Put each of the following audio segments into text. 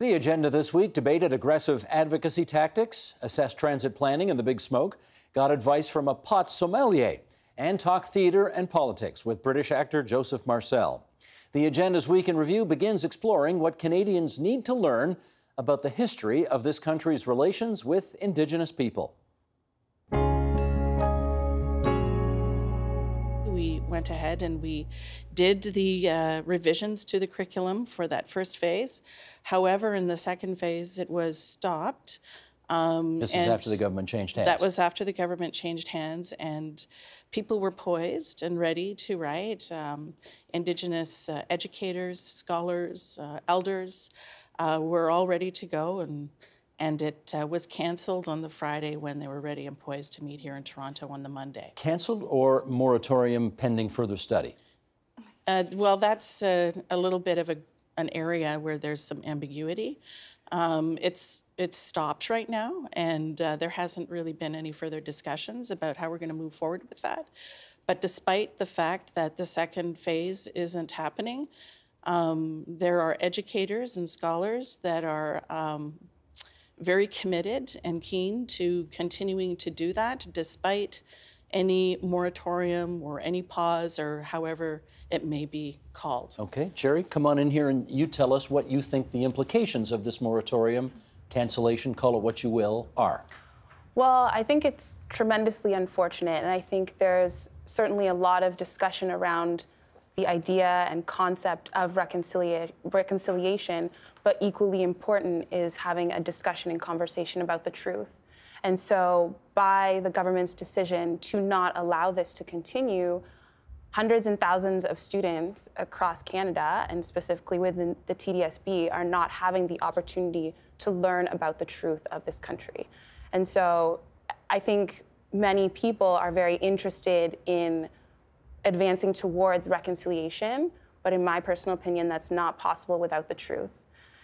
The agenda this week debated aggressive advocacy tactics, assessed transit planning in the Big Smoke, got advice from a pot sommelier, and talked theatre and politics with British actor Joseph Marcell. The agenda's Week in Review begins exploring what Canadians need to learn about the history of this country's relations with Indigenous people. We went ahead and we did the revisions to the curriculum for that first phase. However, in the second phase, it was stopped. This is after the government changed hands. That was after the government changed hands, and people were poised and ready to write. Indigenous educators, scholars, elders were all ready to go, and it was canceled on the Friday when they were ready and poised to meet here in Toronto on the Monday. Canceled or moratorium pending further study? Well, that's a little bit of an area where there's some ambiguity. It's stopped right now, and there hasn't really been any further discussions about how we're going to move forward with that. But despite the fact that the second phase isn't happening, there are educators and scholars that are very committed and keen to continuing to do that despite any moratorium or any pause or however it may be called. Okay, Jerry, come on in here and you tell us what you think the implications of this moratorium, cancellation, call it what you will, are. Well, I think it's tremendously unfortunate, and I think there's certainly a lot of discussion around the idea and concept of reconciliation, but equally important is having a discussion and conversation about the truth. And so by the government's decision to not allow this to continue, hundreds and thousands of students across Canada, and specifically within the TDSB, are not having the opportunity to learn about the truth of this country. And so I think many people are very interested in advancing towards reconciliation, but in my personal opinion, that's not possible without the truth.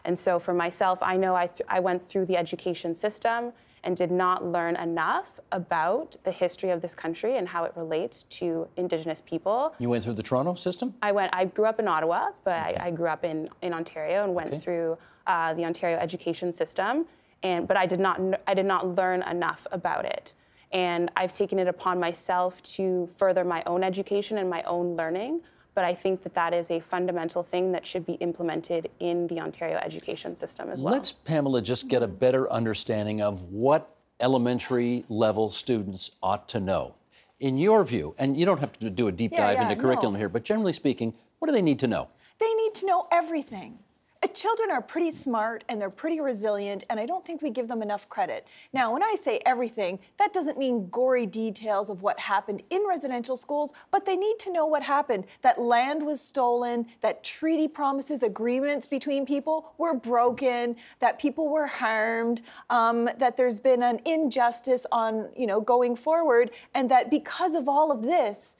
And so for myself, I know I went through the education system and did not learn enough about the history of this country and how it relates to Indigenous people. You went through the Toronto system? I grew up in Ottawa, but okay. I grew up in Ontario and went through the Ontario education system. But I did not learn enough about it. And I've taken it upon myself to further my own education and my own learning. But I think that that is a fundamental thing that should be implemented in the Ontario education system as well. Let's, Pamela, just get a better understanding of what elementary level students ought to know. In your view, and you don't have to do a deep dive into curriculum here, but generally speaking, what do they need to know? They need to know everything. Children are pretty smart and they're pretty resilient, and I don't think we give them enough credit. Now, when I say everything, that doesn't mean gory details of what happened in residential schools, but they need to know what happened, that land was stolen, that treaty promises, agreements between people were broken, that people were harmed, that there's been an injustice on, going forward, and that because of all of this,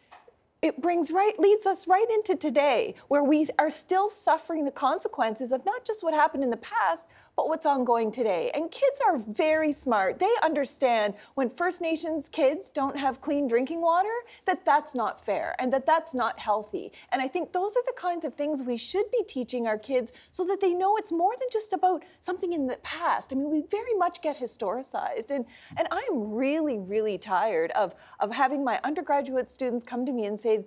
it leads us right into today, where we are still suffering the consequences of not just what happened in the past, but what's ongoing today. And kids are very smart. They understand when First Nations kids don't have clean drinking water, that that's not fair and that that's not healthy. And I think those are the kinds of things we should be teaching our kids so that they know it's more than just about something in the past. I mean, we very much get historicized. And I'm really, really tired of having my undergraduate students come to me and say,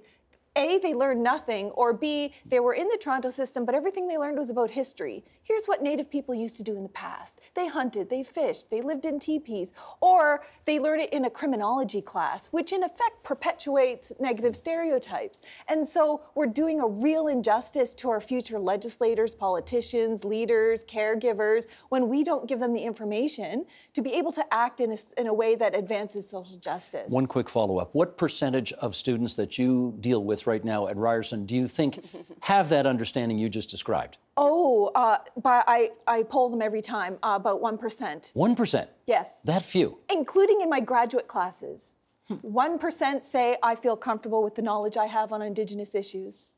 A, they learned nothing, or B, they were in the Toronto system, but everything they learned was about history. Here's what Native people used to do in the past. They hunted, they fished, they lived in teepees, or they learned it in a criminology class, which in effect perpetuates negative stereotypes. And so we're doing a real injustice to our future legislators, politicians, leaders, caregivers, when we don't give them the information to be able to act in a way that advances social justice. One quick follow-up. What percentage of students that you deal with right now at Ryerson do you think have that understanding you just described? Oh, I poll them every time, about 1%. 1%? Yes. That few? Including in my graduate classes. 1% say, I feel comfortable with the knowledge I have on Indigenous issues.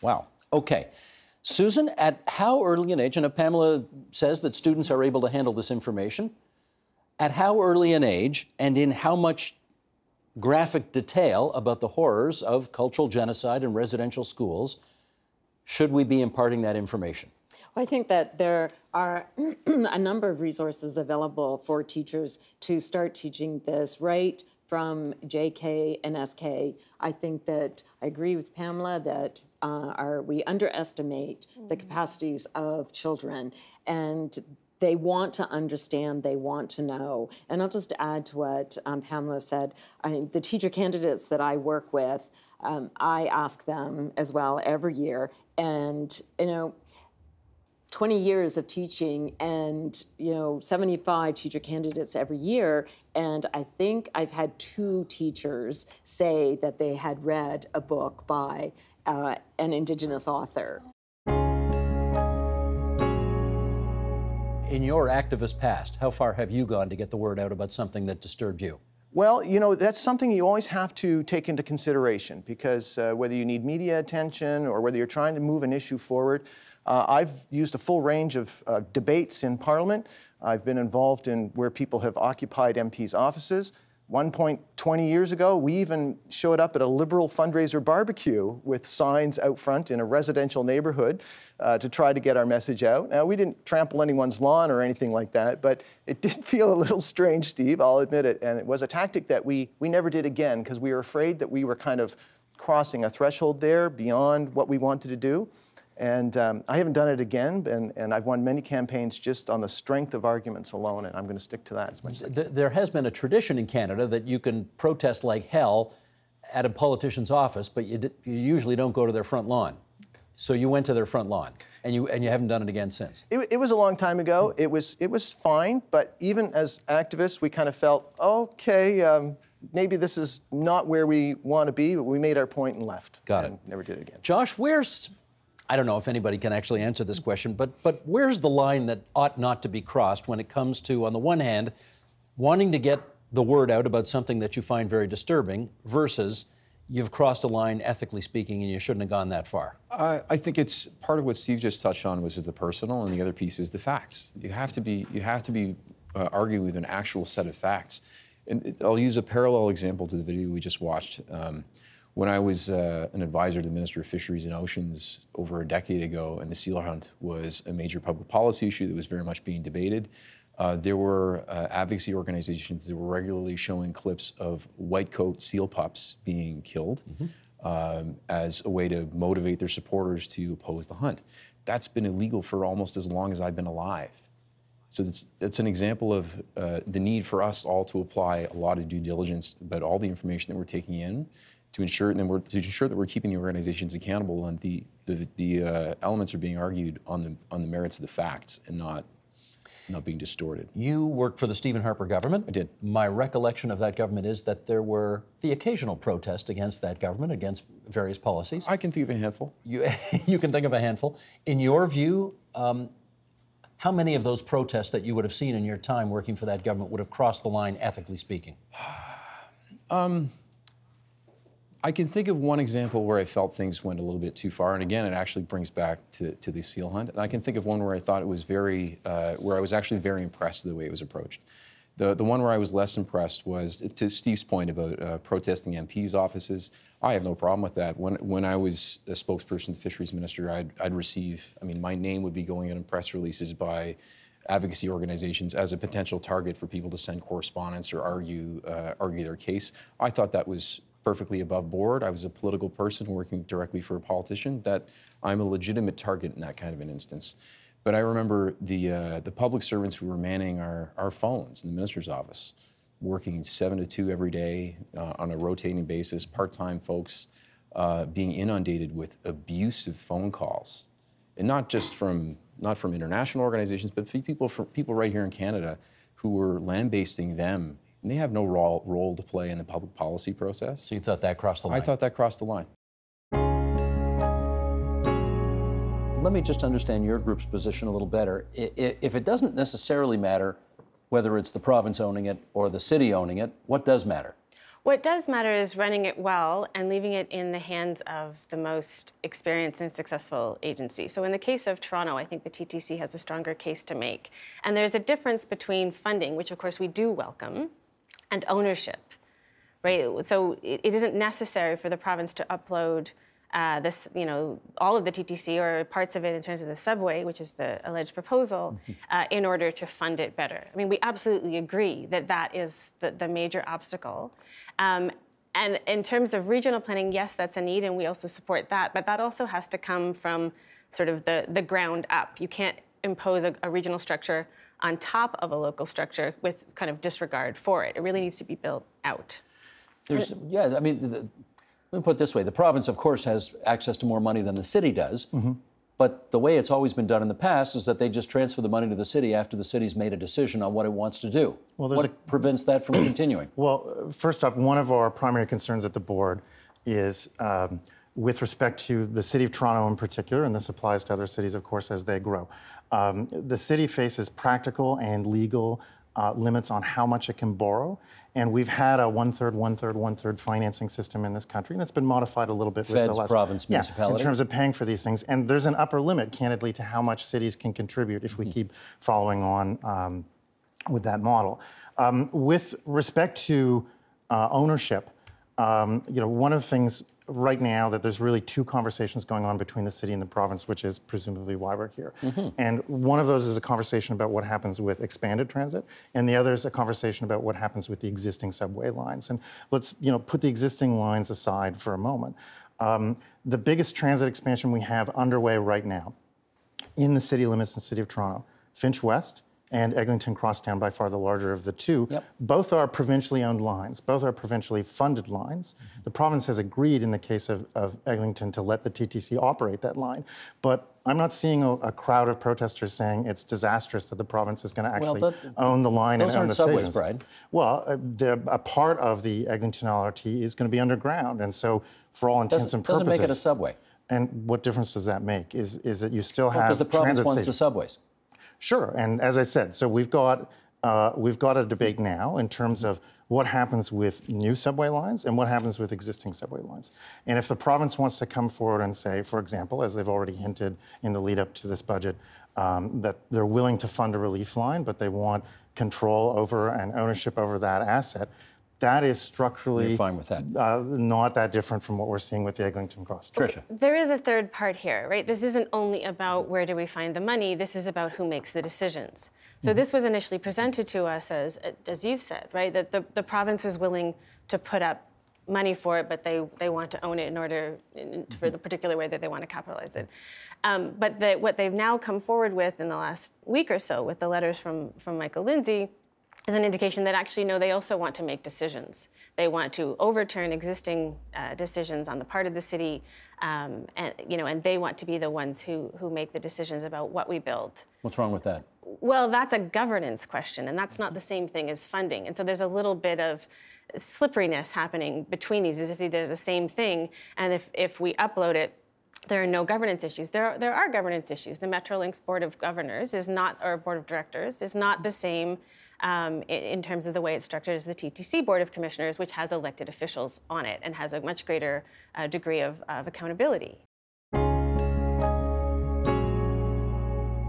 Wow. Okay. Susan, at how early an age, and Pamela says that students are able to handle this information, at how early an age and in how much graphic detail about the horrors of cultural genocide in residential schools should we be imparting that information? I think that there are a number of resources available for teachers to start teaching this right from JK and SK. I think that I agree with Pamela that we underestimate the capacities of children, and they want to understand, they want to know. And I'll just add to what Pamela said. The teacher candidates that I work with, I ask them as well every year, and 20 years of teaching and 75 teacher candidates every year, and I think I've had 2 teachers say that they had read a book by an Indigenous author. In your activist past, how far have you gone to get the word out about something that disturbed you? Well, that's something you always have to take into consideration, because whether you need media attention or whether you're trying to move an issue forward, I've used a full range of debates in Parliament. I've been involved in where people have occupied MPs' offices. 20 years ago, we even showed up at a Liberal fundraiser barbecue with signs out front in a residential neighborhood to try to get our message out. Now, we didn't trample anyone's lawn or anything like that, but it did feel a little strange, Steve, I'll admit it. And it was a tactic that we never did again, because we were afraid that we were kind of crossing a threshold there beyond what we wanted to do. And I haven't done it again, and I've won many campaigns just on the strength of arguments alone, and I'm going to stick to that as much as I can. There has been a tradition in Canada that you can protest like hell at a politician's office, but you usually don't go to their front lawn. So you went to their front lawn, and you haven't done it again since. It was a long time ago. It was fine, but even as activists, we kind of felt, okay, maybe this is not where we want to be, but we made our point and left. Got it. And never did it again. Josh, I don't know if anybody can actually answer this question, but where's the line that ought not to be crossed when it comes to, on the one hand, wanting to get the word out about something that you find very disturbing versus you've crossed a line, ethically speaking, and you shouldn't have gone that far? I think it's part of what Steve just touched on, which is the personal, and the other piece is the facts. You have to be arguing with an actual set of facts. And I'll use a parallel example to the video we just watched. When I was an advisor to the Minister of Fisheries and Oceans over a decade ago, and the seal hunt was a major public policy issue that was very much being debated, there were advocacy organizations that were regularly showing clips of white coat seal pups being killed as a way to motivate their supporters to oppose the hunt. That's been illegal for almost as long as I've been alive. So it's an example of the need for us all to apply a lot of due diligence about all the information that we're taking in, to ensure that we're keeping the organizations accountable, and the elements are being argued on the merits of the facts and not being distorted. You worked for the Stephen Harper government. I did. My recollection of that government is that there were the occasional protest against that government, against various policies. I can think of a handful. You can think of a handful. In your view, how many of those protests that you would have seen in your time working for that government would have crossed the line, ethically speaking? I can think of one example where I felt things went a little bit too far, and again, it actually brings back to the seal hunt. And I can think of one where I thought it was where I was actually very impressed with the way it was approached. The one where I was less impressed was, to Steve's point about protesting MPs' offices. I have no problem with that. When I was a spokesperson, the fisheries minister, I'd receive, my name would be going out in press releases by advocacy organizations as a potential target for people to send correspondence or argue their case. I thought that was perfectly above board. I was a political person working directly for a politician, that I'm a legitimate target in that kind of an instance. But I remember the public servants who were manning our phones in the minister's office, working 7 to 2 every day on a rotating basis, part-time folks, being inundated with abusive phone calls. And not from international organizations, but people right here in Canada who were lambasting them. And they have no role to play in the public policy process. So you thought that crossed the line? I thought that crossed the line. Let me just understand your group's position a little better. If it doesn't necessarily matter whether it's the province owning it or the city owning it, what does matter? What does matter is running it well and leaving it in the hands of the most experienced and successful agency. So in the case of Toronto, I think the TTC has a stronger case to make. And there's a difference between funding, which of course we do welcome, and ownership, right? So it isn't necessary for the province to upload this, all of the TTC or parts of it in terms of the subway, which is the alleged proposal, in order to fund it better. I mean, we absolutely agree that that is the major obstacle. And in terms of regional planning, yes, that's a need, and we also support that. But that also has to come from sort of the ground up. You can't impose a regional structure on top of a local structure with kind of disregard for it. It really needs to be built out. Yeah, I mean, let me put it this way. The province, of course, has access to more money than the city does. But the way it's always been done in the past is that they just transfer the money to the city after the city's made a decision on what it wants to do. Well, what prevents that from continuing? Well, first off, one of our primary concerns at the board is with respect to the City of Toronto in particular, and this applies to other cities, of course, as they grow. The city faces practical and legal limits on how much it can borrow. And we've had a one-third financing system in this country, and it's been modified a little bit with the last... province, municipality. In terms of paying for these things. And there's an upper limit, candidly, to how much cities can contribute if we keep following on with that model. With respect to ownership, one of the things right now that there's really two conversations going on between the city and the province, which is presumably why we're here. And one of those is a conversation about what happens with expanded transit, and the other is a conversation about what happens with the existing subway lines. And let's put the existing lines aside for a moment. The biggest transit expansion we have underway right now in the city limits in the City of Toronto, Finch West and Eglinton Crosstown, by far the larger of the two. Both are provincially owned lines. Both are provincially funded lines. The province has agreed in the case of Eglinton to let the TTC operate that line. But I'm not seeing a crowd of protesters saying it's disastrous that the province is going to actually own the line and own the stations. Brad. Well, a part of the Eglinton LRT is going to be underground. And so for all intents and purposes... Doesn't make it a subway. And what difference does that make? Is that you still have because the province wants the subways. Sure, and as I said, so we've got a debate now in terms of what happens with new subway lines and what happens with existing subway lines. And if the province wants to come forward and say, for example, as they've already hinted in the lead up to this budget, that they're willing to fund a relief line, but they want control over and ownership over that asset, that is structurally You're fine with that. Not that different from what we're seeing with the Eglinton Cross. Tricia. There is a third part here, right? This isn't only about where do we find the money, this is about who makes the decisions. So this was initially presented to us as you've said, right? That the province is willing to put up money for it, but they want to own it in order for the particular way that they want to capitalize it. But what they've now come forward with in the last week or so with the letters from Michael Lindsay is an indication that actually, no, they also want to make decisions. They want to overturn existing decisions on the part of the city, and they want to be the ones who make the decisions about what we build. What's wrong with that? Well, that's a governance question, and that's not the same thing as funding. And so there's a little bit of slipperiness happening between these, as if there's the same thing, and if we upload it, there are no governance issues. There are governance issues. The Metrolinx Board of Governors is not, or Board of Directors, is not the same in terms of the way it's structured as the TTC Board of Commissioners, which has elected officials on it and has a much greater degree of accountability.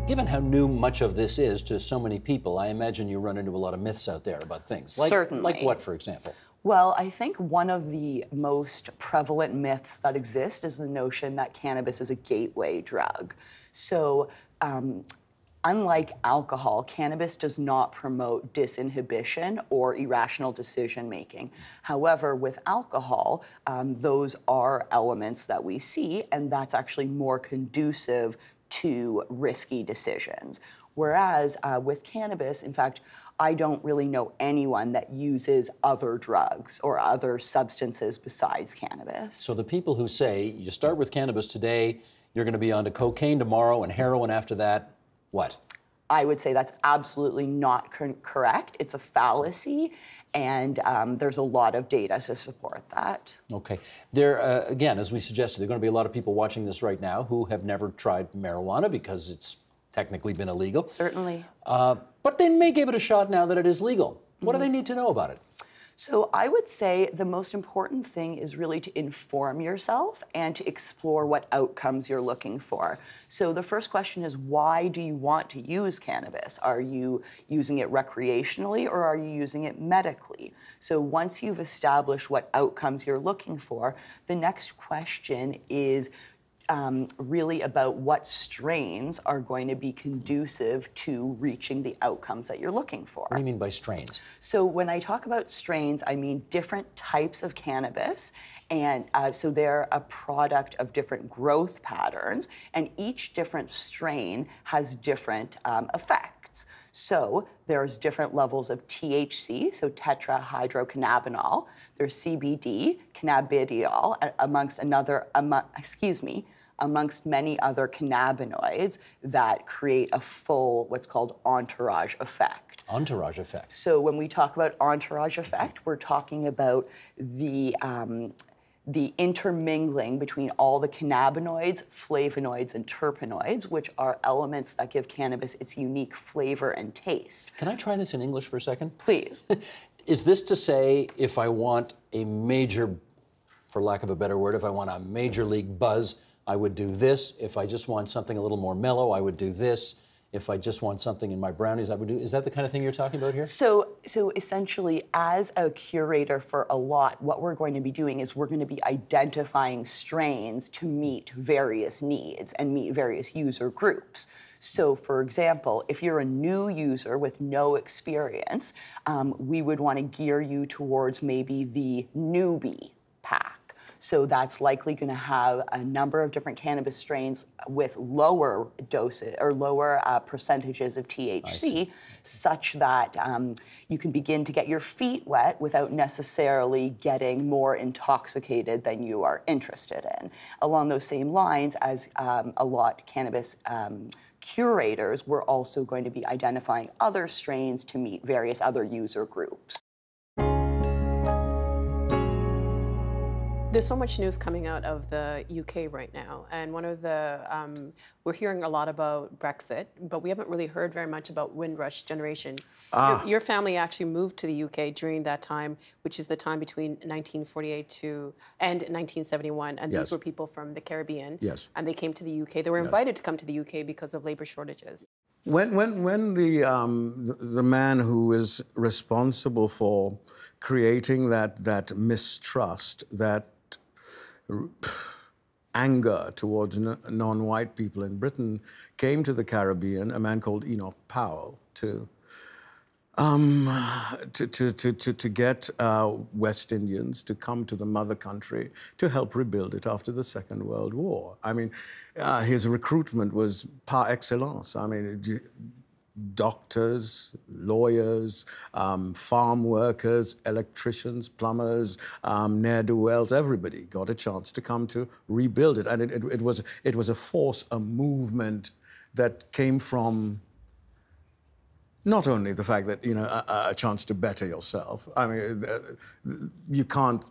Given how new much of this is to so many people, I imagine you run into a lot of myths out there about things. Certainly. Like what, for example? Well, I think one of the most prevalent myths that exist is the notion that cannabis is a gateway drug. So, unlike alcohol, cannabis does not promote disinhibition or irrational decision-making. However, with alcohol, those are elements that we see, and that's actually more conducive to risky decisions. Whereas with cannabis, in fact, I don't really know anyone that uses other drugs or other substances besides cannabis. So the people who say, you start with cannabis today, you're going to be on to cocaine tomorrow and heroin after that, what? I would say that's absolutely not correct. It's a fallacy, and there's a lot of data to support that. Okay. There, again, as we suggested, there are going to be a lot of people watching this right now who have never tried marijuana because it's technically been illegal. Certainly. But they may give it a shot now that it is legal. What do they need to know about it? So I would say the most important thing is really to inform yourself and to explore what outcomes you're looking for. So the first question is, why do you want to use cannabis? Are you using it recreationally or are you using it medically? So once you've established what outcomes you're looking for, the next question is really about what strains are going to be conducive to reaching the outcomes that you're looking for. What do you mean by strains? So when I talk about strains, I mean different types of cannabis. And so they're a product of different growth patterns, and each different strain has different effects. So there's different levels of THC, so tetrahydrocannabinol. There's CBD, cannabidiol, amongst many other cannabinoids that create a full, what's called entourage effect. Entourage effect. So when we talk about entourage effect, we're talking about the intermingling between all the cannabinoids, flavonoids, and terpenoids, which are elements that give cannabis its unique flavor and taste. Can I try this in English for a second? Please. Is this to say, if I want a major, for lack of a better word, if I want a major league buzz, I would do this. If I just want something a little more mellow, I would do this. If I just want something in my brownies, I would do. Is that the kind of thing you're talking about here? So essentially, as a curator for a lot, what we're going to be doing is we're going to be identifying strains to meet various needs and meet various user groups. So for example, if you're a new user with no experience, we would want to gear you towards maybe the newbie pack. So that's likely going to have a number of different cannabis strains with lower doses or lower percentages of THC, such that you can begin to get your feet wet without necessarily getting more intoxicated than you are interested in. Along those same lines, as a lot cannabis curators, we're also going to be identifying other strains to meet various other user groups. There's so much news coming out of the UK right now, and one of the, we're hearing a lot about Brexit, but we haven't really heard very much about Windrush generation. Your family actually moved to the UK during that time, which is the time between 1948 and 1971, and these were people from the Caribbean, and they came to the UK. They were invited to come to the UK because of labor shortages. When the man who is responsible for creating that mistrust, that anger towards non-white people in Britain came to the Caribbean, a man called Enoch Powell, to get West Indians to come to the mother country to help rebuild it after the Second World War. I mean, his recruitment was par excellence. I mean, doctors, lawyers, farm workers, electricians, plumbers, ne'er-do-wells, everybody got a chance to come to rebuild it. And it was a force, a movement that came from not only the fact that, you know, a chance to better yourself. I mean, you can't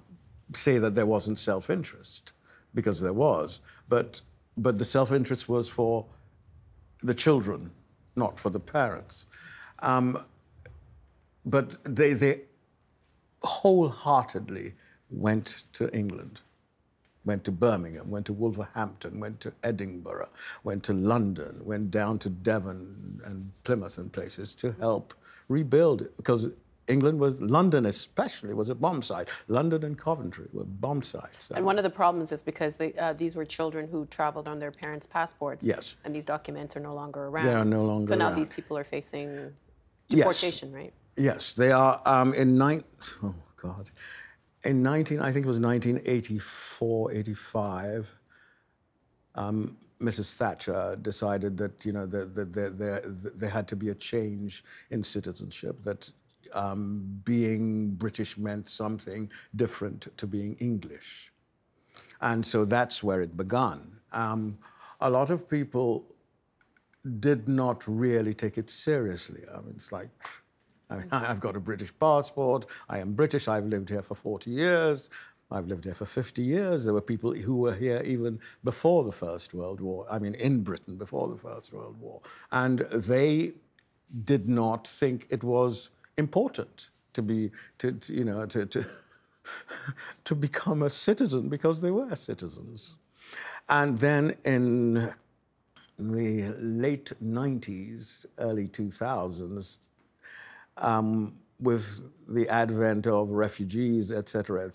say that there wasn't self-interest, because there was, but the self-interest was for the children, not for the parents. But they wholeheartedly went to England, went to Birmingham, went to Wolverhampton, went to Edinburgh, went to London, went down to Devon and Plymouth and places to help rebuild it, because England was, London especially, was a bomb site. London and Coventry were bomb sites. And one of the problems is because these were children who traveled on their parents' passports. Yes. And these documents are no longer around. They are no longer So now around. these people are facing deportation, right? Yes, they are. In 1984, 85, Mrs. Thatcher decided that, you know, there had to be a change in citizenship, that being British meant something different to being English. And so that's where it began. A lot of people did not really take it seriously. I mean, it's like, I've got a British passport, I am British, I've lived here for 40 years, I've lived here for 50 years. There were people who were here even before the First World War, I mean, in Britain before the First World War. And they did not think it was important to to become a citizen because they were citizens. And then in the late 90s, early 2000s, with the advent of refugees, et cetera,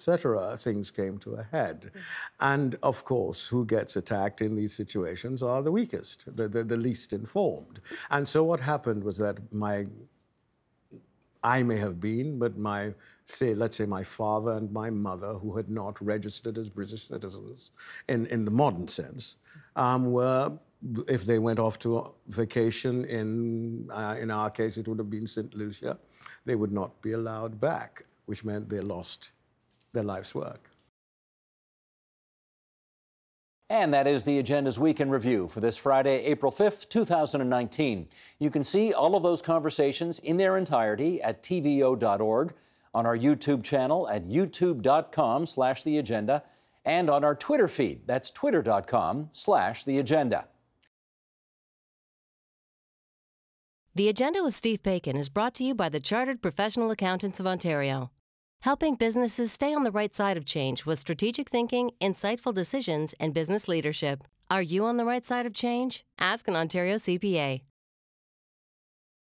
things came to a head. And of course, who gets attacked in these situations are the weakest, the least informed. And so what happened was that I may have been, but let's say my father and my mother, who had not registered as British citizens in the modern sense, were, if they went off to vacation in our case, it would have been St. Lucia, they would not be allowed back, which meant they lost their life's work. And that is the Agenda's Week in Review for this Friday, April 5th, 2019. You can see all of those conversations in their entirety at tvo.org, on our YouTube channel at youtube.com/theagenda, and on our Twitter feed, that's twitter.com/theagenda. The Agenda with Steve Paikin is brought to you by the Chartered Professional Accountants of Ontario, helping businesses stay on the right side of change with strategic thinking, insightful decisions, and business leadership. Are you on the right side of change? Ask an Ontario CPA.